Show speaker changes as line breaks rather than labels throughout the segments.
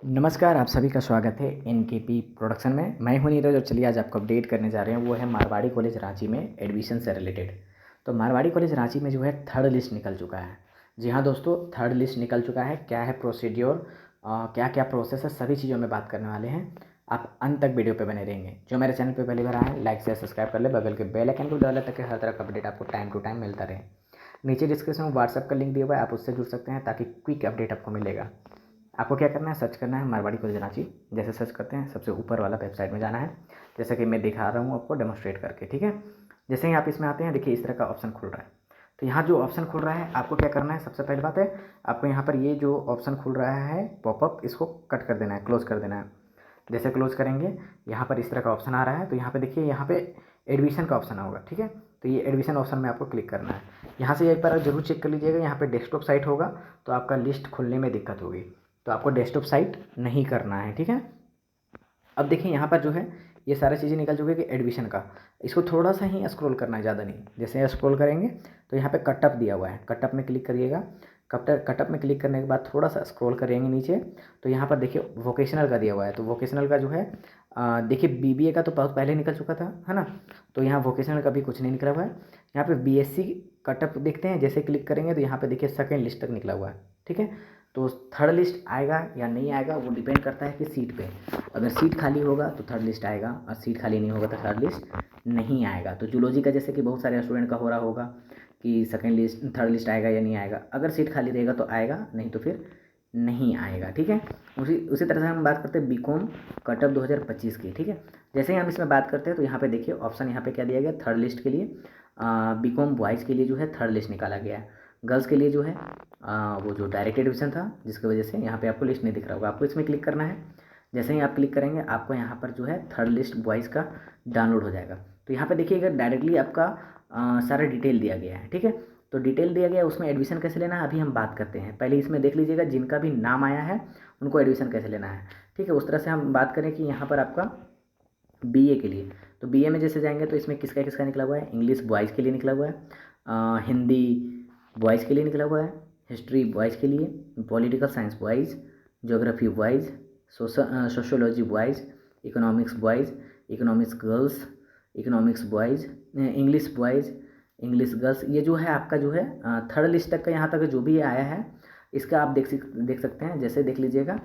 नमस्कार, आप सभी का स्वागत है एनकेपी प्रोडक्शन में। मैं हूं नीरज और चलिए आज आपको अपडेट करने जा रहे हैं वो है मारवाड़ी कॉलेज रांची में एडमिशन से रिलेटेड। तो मारवाड़ी कॉलेज रांची में जो है थर्ड लिस्ट निकल चुका है। जी हाँ दोस्तों, थर्ड लिस्ट निकल चुका है। क्या है प्रोसीड्योर, क्या क्या प्रोसेस है, सभी चीज़ों में बात करने वाले हैं। आप अंत तक वीडियो पे बने रहेंगे। जो मेरे चैनल पे पहली बार आए हैं, लाइक से सब्सक्राइब कर ले, बगल के बेल आइकन को दबा ताकि हर तरह का अपडेट आपको टाइम टू टाइम मिलता रहे। नीचे डिस्क्रिप्शन में व्हाट्सएप का लिंक दिया हुआ है, आप उससे जुड़ सकते हैं ताकि क्विक अपडेट आपको मिलेगा। आपको क्या करना है, सर्च करना है मारवाड़ी कॉलेज रांची। जैसे सर्च करते हैं सबसे ऊपर वाला वेबसाइट में जाना है, जैसे कि मैं दिखा रहा हूँ आपको डेमोस्ट्रेट करके, ठीक है। जैसे ही आप इसमें आते हैं, देखिए इस तरह का ऑप्शन खुल रहा है। तो यहाँ जो ऑप्शन खुल रहा है, आपको क्या करना है, सबसे पहली बात है आपको यहाँ पर ये जो ऑप्शन खुल रहा है पॉपअप, इसको कट कर देना है, क्लोज कर देना है। जैसे क्लोज करेंगे, यहाँ पर इस तरह का ऑप्शन आ रहा है। तो यहाँ पे देखिए, यहाँ पे एडमिशन का ऑप्शन होगा, ठीक है। तो ये एडमिशन ऑप्शन में आपको क्लिक करना है। यहाँ से एक बार जरूर चेक कर लीजिएगा, यहाँ पे डेस्कटॉप साइट होगा तो आपका लिस्ट खुलने में दिक्कत होगी। तो आपको डेस्कटॉप साइट नहीं करना है, ठीक है। अब देखिए यहाँ पर जो है ये सारी चीज़ें निकल चुकी है कि एडमिशन का, इसको थोड़ा सा ही स्क्रॉल करना है, ज़्यादा नहीं। जैसे स्क्रॉल करेंगे तो यहाँ पे कटअप दिया हुआ है, कटअप में क्लिक करिएगा। कटअप में क्लिक करने के बाद थोड़ा सा स्क्रॉल करेंगे नीचे, तो यहाँ पर देखिए वोकेशनल का दिया हुआ है। तो वोकेशनल का जो है देखिए बीबीए का तो बहुत पहले निकल चुका था, है ना। तो यहाँ वोकेशनल का भी कुछ नहीं निकला हुआ है। यहाँ पे बीएससी कटअप देखते हैं, जैसे क्लिक करेंगे तो यहाँ पे देखिए सेकेंड लिस्ट तक निकला हुआ है, ठीक है। तो थर्ड लिस्ट आएगा या नहीं आएगा वो डिपेंड करता है कि सीट पे। अगर सीट खाली होगा तो थर्ड लिस्ट आएगा, और सीट खाली नहीं होगा तो थर्ड लिस्ट नहीं आएगा। तो जूलॉजी का जैसे कि बहुत सारे स्टूडेंट का हो रहा होगा कि सेकंड लिस्ट थर्ड लिस्ट आएगा या नहीं आएगा। अगर सीट खाली रहेगा तो आएगा, नहीं तो फिर नहीं आएगा, ठीक है। उसी उसी तरह से हम बात करते हैं बीकॉम कटअप 2025 की, ठीक है। जैसे ही हम इसमें बात करते हैं तो यहाँ पे देखिए ऑप्शन यहाँ पे क्या दिया गया, थर्ड लिस्ट के लिए बीकॉम बॉयज़ के लिए जो है थर्ड लिस्ट निकाला गया है। गर्ल्स के लिए जो है वो जो डायरेक्ट एडमिशन था, जिसकी वजह से यहाँ पे आपको लिस्ट नहीं दिख रहा होगा। आपको इसमें क्लिक करना है। जैसे ही आप क्लिक करेंगे आपको यहाँ पर जो है थर्ड लिस्ट बॉयज़ का डाउनलोड हो जाएगा। तो यहाँ पे देखिएगा डायरेक्टली आपका सारा डिटेल दिया गया है, ठीक है। तो डिटेल दिया गया है, उसमें एडमिशन कैसे लेना है अभी हम बात करते हैं। पहले इसमें देख लीजिएगा जिनका भी नाम आया है उनको एडमिशन कैसे लेना है, ठीक है। उस तरह से हम बात करें कि यहाँ पर आपका बीए के लिए, तो बीए में जैसे जाएंगे तो इसमें किसका किसका निकला हुआ है, इंग्लिश बॉयज़ के लिए निकला हुआ है, हिंदी बॉयज़ के लिए निकला हुआ है, हिस्ट्री बॉयज़ के लिए, political science boys, geography boys, sociology boys, economics boys, economics girls, economics boys, English boys, English girls. ये जो है आपका जो है थर्ड लिस्ट तक का, यहाँ तक जो भी आया है इसका आप देख सकते हैं। जैसे देख लीजिएगा।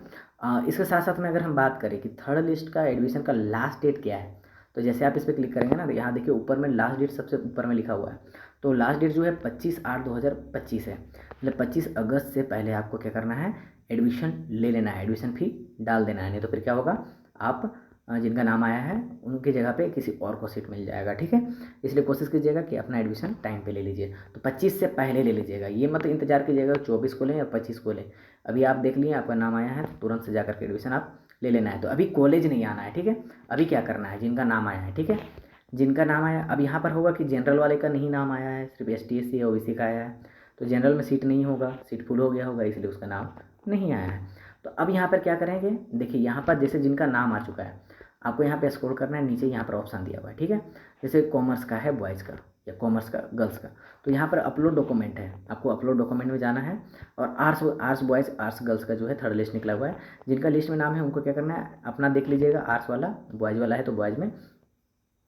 इसके साथ साथ में अगर हम बात करें कि थर्ड लिस्ट का एडमिशन का लास्ट डेट क्या है, तो जैसे आप इस पर क्लिक करेंगे ना, तो यहाँ देखिए ऊपर में लास्ट डेट सबसे ऊपर में लिखा हुआ है। तो लास्ट डेट जो है 25/8/2025 है, मतलब 25 अगस्त से पहले आपको क्या करना है, एडमिशन ले लेना है, एडमिशन फ़ी डाल देना है। नहीं तो फिर क्या होगा, आप जिनका नाम आया है उनकी जगह पे किसी और को सीट मिल जाएगा, ठीक है। इसलिए कोशिश कीजिएगा कि अपना एडमिशन टाइम पे ले लीजिए। तो 25 से पहले ले लीजिएगा, ये मत इंतजार कीजिएगा 24 को लें या 25 को लें। अभी आप देख लिए आपका नाम आया है तो तुरंत से जाकर के एडमिशन आप ले लेना है। तो अभी कॉलेज नहीं आना है, ठीक है। अभी क्या करना है, जिनका नाम आया है, ठीक है, जिनका नाम आया। अब यहाँ पर होगा कि जनरल वाले का नहीं नाम आया है, सिर्फ ST SC या OBC का आया है। तो जनरल में सीट नहीं होगा, सीट फुल हो गया होगा, इसलिए उसका नाम नहीं आया है। तो अब यहाँ पर क्या करेंगे, देखिए यहाँ पर जैसे जिनका नाम आ चुका है आपको यहाँ पे स्क्रॉल करना है नीचे, यहाँ पर ऑप्शन दिया हुआ है, ठीक है। जैसे कॉमर्स का है बॉयज़ का या कॉमर्स का गर्ल्स का, तो यहाँ पर अपलोड डॉक्यूमेंट है, आपको अपलोड डॉक्यूमेंट में जाना है। और आर्ट्स बॉयज़ आर्ट्स गर्ल्स का जो है थर्ड लिस्ट निकला हुआ है। जिनका लिस्ट में नाम है उनको क्या करना है, अपना देख लीजिएगा। आर्ट्स वाला बॉयज़ वाला है तो बॉयज़ में,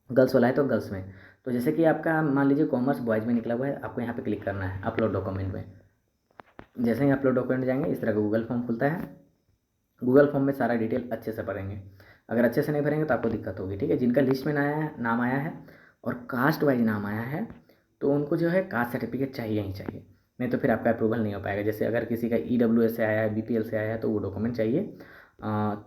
गर्ल्स वाला है तो गर्ल्स में। तो जैसे कि आपका मान लीजिए कॉमर्स बॉयज़ में निकला हुआ है, आपको यहाँ पे क्लिक करना है अपलोड डॉक्यूमेंट में। जैसे ही अपलोड डॉक्यूमेंट जाएंगे इस तरह का गूगल फॉर्म खुलता है। गूगल फॉर्म में सारा डिटेल अच्छे से भरेंगे। अगर अच्छे से नहीं भरेंगे तो आपको दिक्कत होगी, ठीक है। जिनका लिस्ट में नाम आया है और कास्ट वाइज नाम आया है तो उनको जो है कास्ट सर्टिफिकेट चाहिए ही चाहिए, नहीं तो फिर आपका अप्रूवल नहीं हो पाएगा। जैसे अगर किसी का EWS से आया है, BPL से आया है तो वो डॉक्यूमेंट चाहिए,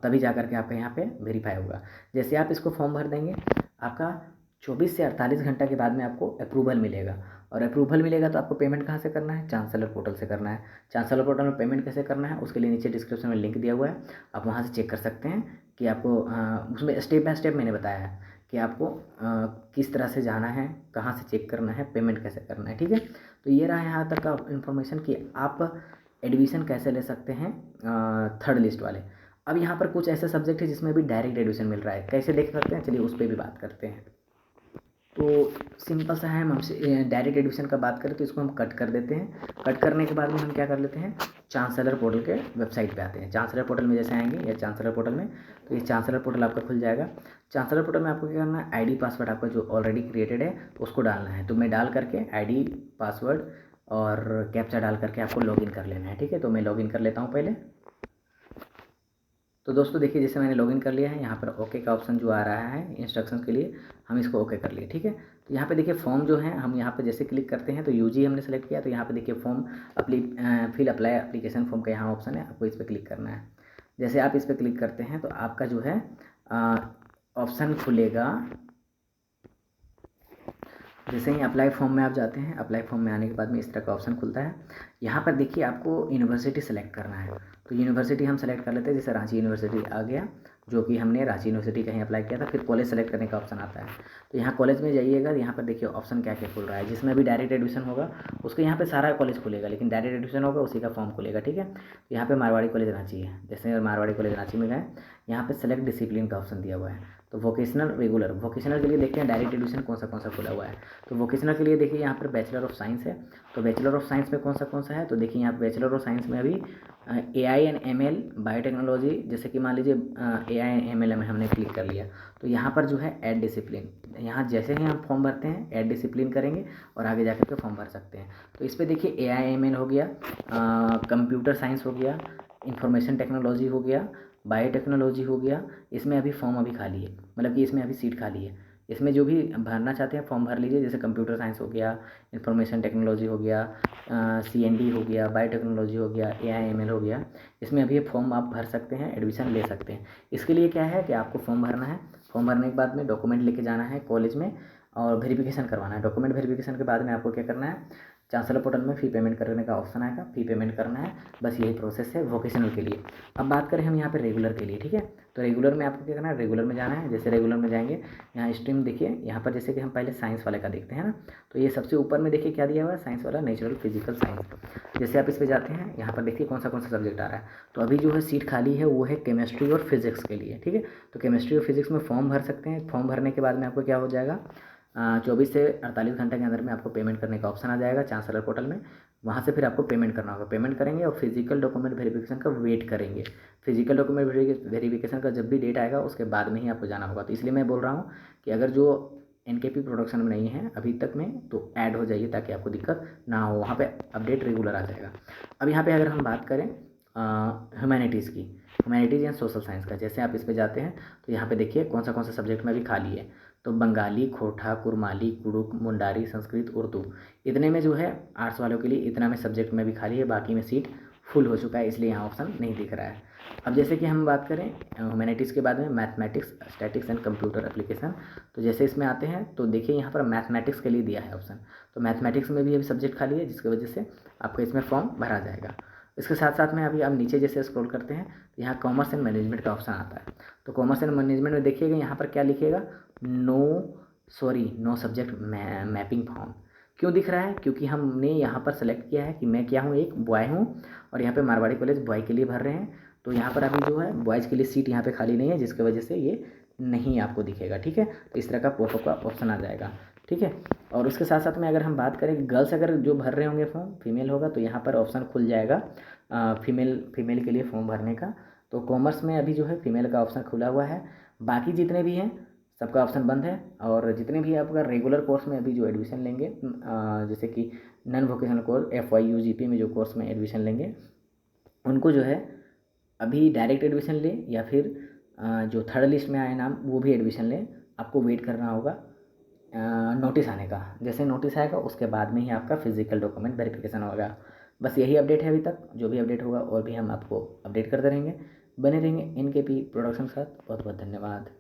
तभी जा करके आपका यहाँ पे वेरीफाई होगा। जैसे आप इसको फॉर्म भर देंगे आपका 24 से 48 घंटा के बाद में आपको अप्रूवल मिलेगा। और अप्रूवल मिलेगा तो आपको पेमेंट कहाँ से करना है, चांसलर पोर्टल से करना है। चांसलर पोर्टल में पेमेंट कैसे करना है उसके लिए नीचे डिस्क्रिप्शन में लिंक दिया हुआ है, आप वहाँ से चेक कर सकते हैं कि आपको उसमें स्टेप बाय स्टेप मैंने बताया है कि आपको किस तरह से जाना है, कहाँ से चेक करना है, पेमेंट कैसे करना है, ठीक है। तो ये रहा यहाँ तक का इन्फॉर्मेशन कि आप एडमिशन कैसे ले सकते हैं थर्ड लिस्ट वाले। अब यहाँ पर कुछ ऐसे सब्जेक्ट है जिसमें भी डायरेक्ट एडमिशन मिल रहा है, कैसे देख सकते हैं, चलिए उस पर भी बात करते हैं। तो सिंपल सा है, हम हमसे डायरेक्ट एडमिशन का बात करें तो इसको हम कट कर देते हैं। कट करने के बाद में हम क्या कर लेते हैं, चांसलर पोर्टल के वेबसाइट पे आते हैं। चांसलर पोर्टल में जैसे आएंगे या चांसलर पोर्टल में, तो ये चांसलर पोर्टल आपका खुल जाएगा। चांसलर पोर्टल में आपको क्या करना है, आईडी पासवर्ड आपका जो ऑलरेडी क्रिएटेड है उसको डालना है। तो मैं डाल करके आईडी पासवर्ड और कैप्चा डाल करके आपको लॉगिन कर लेना है। ठीक है, तो मैं लॉगिन कर लेता हूँ पहले। तो दोस्तों देखिए, जैसे मैंने लॉगिन कर लिया है, यहाँ पर ओके का ऑप्शन जो आ रहा है इंस्ट्रक्शंस के लिए, हम इसको ओके कर लिए। ठीक है, तो यहाँ पे देखिए फॉर्म जो है, हम यहाँ पे जैसे क्लिक करते हैं तो यूजी हमने सेलेक्ट किया, तो यहाँ पे देखिए form fill apply application form का यहाँ ऑप्शन है, आपको इस पर क्लिक करना है। जैसे आप इस पर क्लिक करते हैं तो आपका जो है ऑप्शन खुलेगा। जैसे ही अप्लाई फॉर्म में आप जाते हैं, अप्लाई फॉर्म में आने के बाद में इस तरह का ऑप्शन खुलता है। यहाँ पर देखिए आपको यूनिवर्सिटी सेलेक्ट करना है, तो यूनिवर्सिटी हम सेलेक्ट कर लेते हैं। जैसे रांची यूनिवर्सिटी आ गया, जो कि हमने रांची यूनिवर्सिटी कहीं अप्लाई किया था। फिर कॉलेज सेलेक्ट करने का ऑप्शन आता है, तो यहाँ कॉलेज में जाइएगा। यहाँ पर देखिए ऑप्शन क्या क्या खुल रहा है। जिसमें भी डायरेक्ट एडमिशन होगा उसके यहाँ पे सारा कॉलेज खुलेगा, लेकिन डायरेक्ट एडमिशन होगा उसी का फॉर्म खुलेगा। ठीक है, तो यहाँ पे मारवाड़ी कॉलेज रांची है। जैसे मारवाड़ी कॉलेज रांची में गए, यहाँ पे सेलेक्ट डिसिप्लिन का ऑप्शन दिया हुआ है। तो वोकेशनल रेगुलर, वोकेशनल के लिए देखते हैं डायरेक्ट एडमिशन कौन सा खुला हुआ है। तो वोकेशनल के लिए देखिए यहाँ पर बैचलर ऑफ साइंस है। तो बैचलर ऑफ साइंस में कौन सा है, तो देखिए यहाँ बैचलर ऑफ साइंस में अभी AI एंड ML बायोटेक्नोलॉजी, जैसे कि मान लीजिए AI एंड ML में हमने क्लिक कर लिया, तो यहाँ पर जो है ऐड डिसिप्लिन, यहाँ जैसे ही हम फॉर्म भरते हैं ऐड डिसिप्लिन करेंगे और आगे जाकर के फॉर्म भर सकते हैं। तो इस पर देखिए AI ML हो गया, कंप्यूटर साइंस हो गया, इंफॉर्मेशन टेक्नोलॉजी हो गया, बायोटेक्नोलॉजी हो गया। इसमें अभी फॉर्म अभी खाली है, मतलब कि इसमें अभी सीट खाली है। इसमें जो भी भरना चाहते हैं फॉर्म भर लीजिए। जैसे कंप्यूटर साइंस हो गया, इंफॉर्मेशन टेक्नोलॉजी हो गया, CND हो गया, बायोटेक्नोलॉजी हो गया, AI ML हो गया। इसमें अभी फॉर्म आप भर सकते हैं, एडमिशन ले सकते हैं। इसके लिए क्या है कि आपको फॉर्म भरना है। फॉर्म भरने के बाद में डॉक्यूमेंट लेके जाना है कॉलेज में और वेरिफिकेशन करवाना है। डॉक्यूमेंट वेरिफिकेशन के बाद में आपको क्या करना है, चांसलर पोर्टल में फ़ी पेमेंट करने का ऑप्शन आएगा, फ़ी पेमेंट करना है। बस यही प्रोसेस है वोकेशनल के लिए। अब बात करें हम यहाँ पे रेगुलर के लिए। ठीक है, तो रेगुलर में आपको क्या करना है, रेगुलर में जाना है। जैसे रेगुलर में जाएंगे, यहाँ स्ट्रीम देखिए, यहाँ पर जैसे कि हम पहले साइंस वाले का देखते हैं ना, तो ये सबसे ऊपर में देखिए क्या दिया हुआ है, साइंस वाला, नेचुरल फिजिकल साइंस। जैसे आप इस पर जाते हैं, यहाँ पर देखिए कौन सा सब्जेक्ट आ रहा है। तो अभी जो है सीट खाली है वो है केमिस्ट्री और फिजिक्स के लिए। ठीक है, तो केमिस्ट्री और फिजिक्स में फॉर्म भर सकते हैं। फॉर्म भरने के बाद में आपको क्या हो जाएगा, 24 से 48 घंटे के अंदर में आपको पेमेंट करने का ऑप्शन आ जाएगा चांसलर पोर्टल में। वहाँ से फिर आपको पेमेंट करना होगा। पेमेंट करेंगे और फिजिकल डॉक्यूमेंट वेरिफिकेशन का वेट करेंगे। फिजिकल डॉक्यूमेंट वेरिफिकेशन का जब भी डेट आएगा उसके बाद में ही आपको जाना होगा। तो इसलिए मैं बोल रहा हूँ कि अगर जो NKP प्रोडक्शन में नहीं है अभी तक में, तो ऐड हो जाइए ताकि आपको दिक्कत ना हो। वहाँ पे अपडेट रेगुलर आ जाएगा। अब यहाँ पे अगर हम बात करें ह्यूमैनिटीज़ की, ह्यूमैनिटीज़ एंड सोशल साइंस का, जैसे आप इस पर जाते हैं तो यहाँ पे देखिए कौन सा सब्जेक्ट में अभी खाली है। तो बंगाली, खोरठा, कुरमाली, कुड़ुक, मुंडारी, संस्कृत, उर्दू, इतने में जो है आर्ट्स वालों के लिए इतना में सब्जेक्ट में भी खाली है, बाकी में सीट फुल हो चुका है, इसलिए यहाँ ऑप्शन नहीं दिख रहा है। अब जैसे कि हम बात करें ह्यूमैनिटीज़ के बाद में mathematics, statics and computer application, तो जैसे इसमें आते हैं तो देखिए यहाँ पर मैथमेटिक्स के लिए दिया है ऑप्शन। तो मैथमेटिक्स में भी अभी सब्जेक्ट खाली है, जिसकी वजह से आपका इसमें फॉर्म भरा जाएगा। इसके साथ साथ में अभी आप नीचे जैसे स्क्रॉल करते हैं तो यहाँ कॉमर्स एंड मैनेजमेंट का ऑप्शन आता है। तो कॉमर्स एंड मैनेजमेंट में देखिएगा यहाँ पर क्या लिखिएगा, नो सब्जेक्ट मैपिंग फाउंड। क्यों दिख रहा है, क्योंकि हमने यहाँ पर सेलेक्ट किया है कि मैं क्या हूँ, एक बॉय हूँ, और यहाँ पे मारवाड़ी कॉलेज बॉय के लिए भर रहे हैं। तो यहाँ पर अभी जो है बॉयज़ के लिए सीट यहाँ पे खाली नहीं है, जिसकी वजह से ये नहीं आपको दिखेगा। ठीक है, तो इस तरह का पॉपअप का ऑप्शन आ जाएगा। ठीक है, और उसके साथ साथ में अगर हम बात करें गर्ल्स अगर जो भर रहे होंगे फॉर्म, फीमेल होगा तो यहाँ पर ऑप्शन खुल जाएगा फीमेल के लिए फॉर्म भरने का। तो कॉमर्स में अभी जो है फीमेल का ऑप्शन खुला हुआ है, बाकी जितने भी हैं सबका ऑप्शन बंद है। और जितने भी आपका रेगुलर कोर्स में अभी जो एडमिशन लेंगे, जैसे कि non vocational course FY UGP में जो कोर्स में एडमिशन लेंगे, उनको जो है अभी डायरेक्ट एडमिशन लें या फिर जो थर्ड लिस्ट में आए नाम वो भी एडमिशन लें। आपको वेट करना होगा नोटिस आने का। जैसे नोटिस आएगा उसके बाद में ही आपका फिजिकल डॉक्यूमेंट वेरिफिकेशन होगा। बस यही अपडेट है अभी तक। जो भी अपडेट होगा और भी हम आपको अपडेट करते रहेंगे। बने रहेंगे NKP प्रोडक्शन के साथ। बहुत बहुत धन्यवाद।